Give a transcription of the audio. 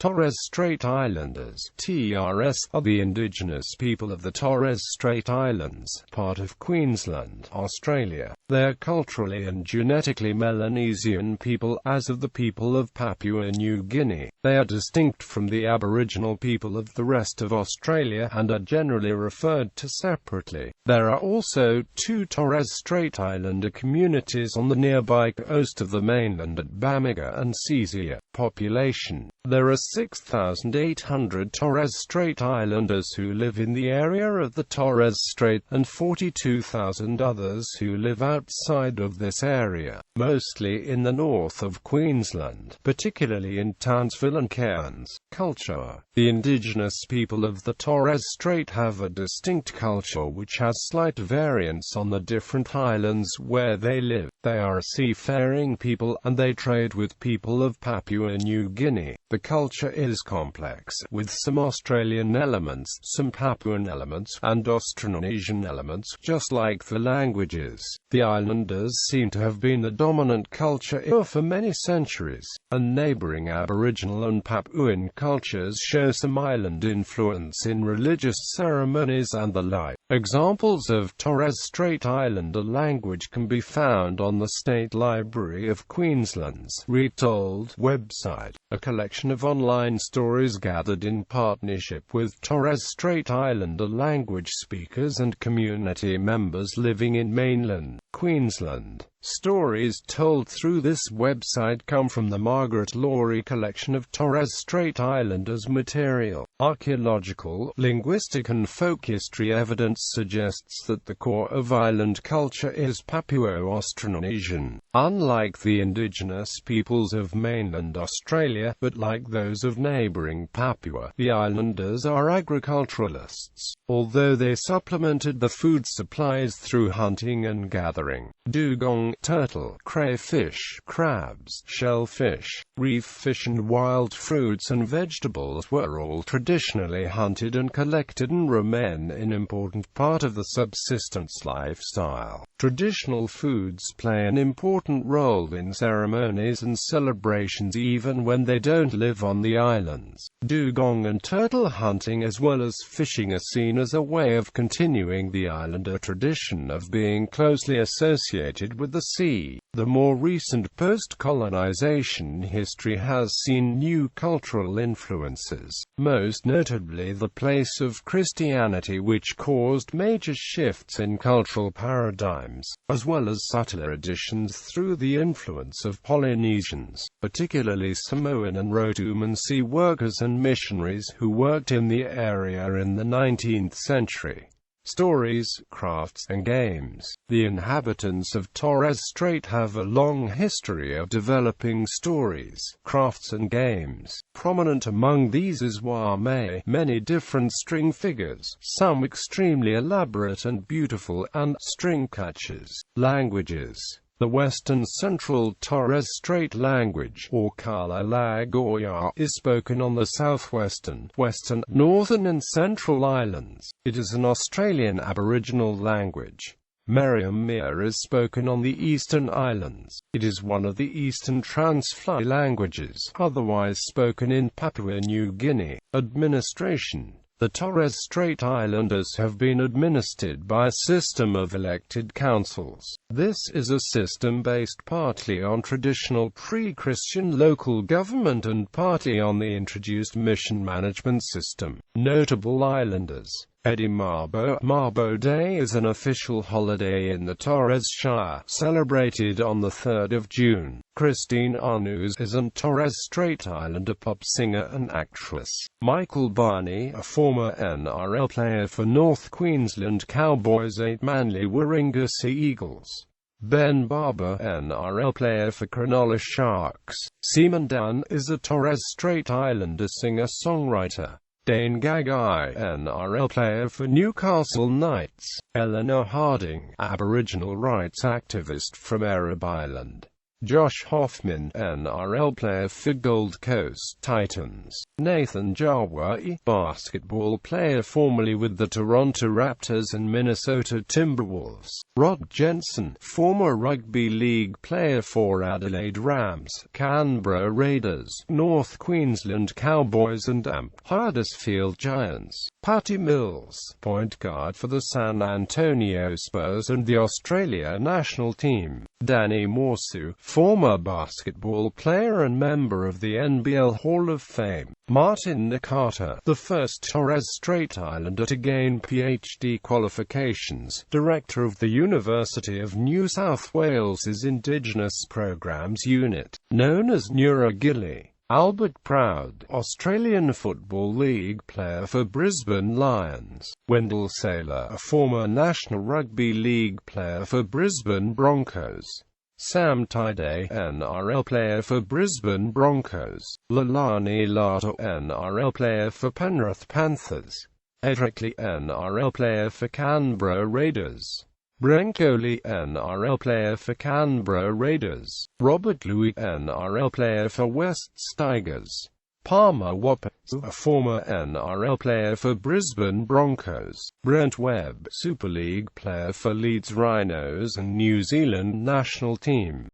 Torres Strait Islanders (TRS) are the indigenous people of the Torres Strait Islands, part of Queensland, Australia. They are culturally and genetically Melanesian people, as of the people of Papua New Guinea. They are distinct from the Aboriginal people of the rest of Australia and are generally referred to separately. There are also two Torres Strait Islander communities on the nearby coast of the mainland at Bamaga and Seisia. Population: there are 6,800 Torres Strait Islanders who live in the area of the Torres Strait, and 42,000 others who live outside of this area, mostly in the north of Queensland, particularly in Townsville and Cairns. Culture: the indigenous people of the Torres Strait have a distinct culture which has slight variance on the different islands where they live. They are a seafaring people, and they trade with people of Papua New Guinea. The culture is complex, with some Australian elements, some Papuan elements, and Austronesian elements, just like the languages. The islanders seem to have been the dominant culture for many centuries, and neighbouring Aboriginal and Papuan cultures show some island influence in religious ceremonies and the like. Examples of Torres Strait Islander language can be found on the State Library of Queensland's Retold website, a collection of online stories gathered in partnership with Torres Strait Islander language speakers and community members living in mainland Queensland. Stories told through this website come from the Margaret Laurie collection of Torres Strait Islanders material. Archaeological, linguistic and folk history evidence suggests that the core of island culture is Papua-Austronesian. Unlike the indigenous peoples of mainland Australia, but like those of neighbouring Papua, the islanders are agriculturalists, although they supplemented the food supplies through hunting and gathering. Dugong, turtle, crayfish, crabs, shellfish, reef fish and wild fruits and vegetables were all traditionally hunted and collected and remain an important part of the subsistence lifestyle. Traditional foods play an important role in ceremonies and celebrations even when they don't live on the islands. Dugong and turtle hunting as well as fishing are seen as a way of continuing the islander tradition of being closely associated with the sea. The more recent post-colonization history has seen new cultural influences, most notably the place of Christianity, which caused major shifts in cultural paradigms, as well as subtler additions through the influence of Polynesians, particularly Samoan and Rotuman sea workers and missionaries who worked in the area in the 19th century. Stories, crafts, and games. The inhabitants of Torres Strait have a long history of developing stories, crafts and games. Prominent among these is wame, many different string figures, some extremely elaborate and beautiful, and string catches. Languages. The Western Central Torres Strait language, or Kala Lagoya, is spoken on the southwestern, western, northern and central islands. It is an Australian Aboriginal language. Meriam-Mir is spoken on the eastern islands. It is one of the eastern Transfly languages, otherwise spoken in Papua New Guinea. Administration. The Torres Strait Islanders have been administered by a system of elected councils. This is a system based partly on traditional pre-Christian local government and partly on the introduced mission management system. Notable islanders. Eddie Mabo-Day is an official holiday in the Torres Shire, celebrated on the 3rd of June. Christine Arnuz is a Torres Strait Islander pop singer and actress. Michael Barney, a former NRL player for North Queensland Cowboys 8 Manly Warringah Sea Eagles. Ben Barber, NRL player for Cronulla Sharks. Seaman Dunn is a Torres Strait Islander singer-songwriter. Dane Gagai, NRL player for Newcastle Knights. Eleanor Harding, Aboriginal rights activist from Arab Island. Josh Hoffman, NRL player for Gold Coast Titans. Nathan Jawai, basketball player formerly with the Toronto Raptors and Minnesota Timberwolves. Rod Jensen, former rugby league player for Adelaide Rams, Canberra Raiders, North Queensland Cowboys and Huddersfield Giants. Patty Mills, point guard for the San Antonio Spurs and the Australia national team. Danny Morsu, former basketball player and member of the NBL Hall of Fame. Martin Nakata, the first Torres Strait Islander to gain PhD qualifications, director of the University of New South Wales's Indigenous Programs Unit, known as Nuragili. Albert Proud, Australian Football League player for Brisbane Lions. Wendell Saylor, a former National Rugby League player for Brisbane Broncos. Sam Tidey, NRL player for Brisbane Broncos. Lalani Lato, NRL player for Penrith Panthers. Edric Lee, NRL player for Canberra Raiders. Brenko Lee, NRL player for Canberra Raiders. Robert Louis, NRL player for West Tigers. Palmer Wappa, a former NRL player for Brisbane Broncos. Brent Webb, Super League player for Leeds Rhinos and New Zealand national team.